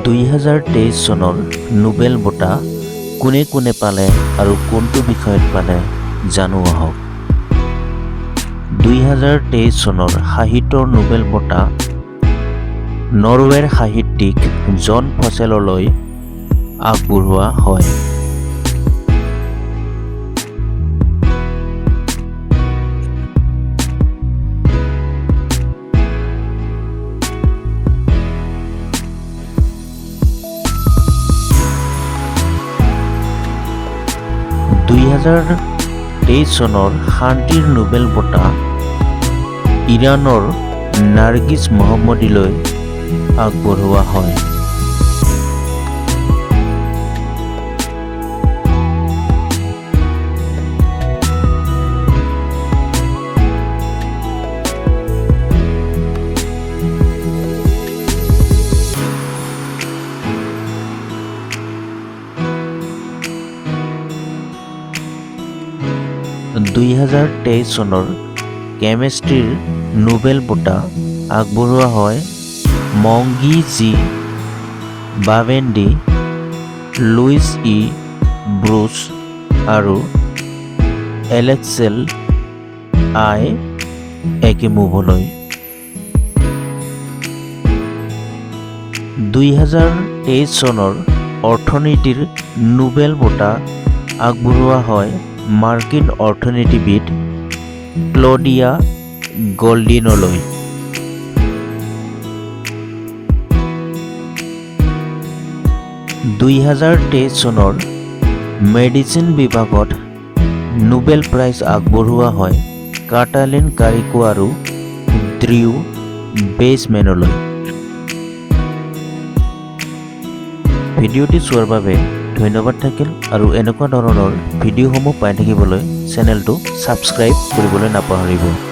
2023 চনৰ নোবেল বঁটা কোনে কোনে পালে আৰু কোনটো বিষয়ত পালে জানো আহক। 2023 চনৰ সাহিত্যৰ নোবেল বঁটা নৰৱেৰ সাহিত্যিক জন ফচেললৈ আগবঢ়োৱা হয়। চনৰ শান্তিৰ নোবেল বঁটা ইৰাণৰ নাৰ্গিছ মহম্মদীলৈ আগবঢ়োৱা হয়। চনৰ কেমেষ্ট্ৰিৰ নোবেল বঁটা আগবঢ়োৱা হয় মংগী জি বাভেণ্ডি, লুইছ ই ব্ৰুছ আৰু এলেক্সেল আই একিমোভলৈ। 2023 চনৰ অৰ্থনীতিৰ নোবেল বঁটা আগবঢ়োৱা হয় মাৰ্কিন অৰ্থনীতিবিদ ক্লডিয়া গল্ডিনলৈ। 2023 চনৰ মেডিচিন বিভাগত নোবেল প্ৰাইজ আগবঢ়োৱা হয় কাটালিন কাৰিকো আৰু ড্ৰিউ বেইচমেনলৈ। ভিডিঅ'টি চোৱাৰ বাবে ধন্যবাদ থাকিল আৰু এনেকুৱা ধৰণৰ ভিডিঅ'সমূহ পাই থাকিবলৈ চেনেলটো ছাবস্ক্ৰাইব কৰিবলৈ নাপাহৰিব।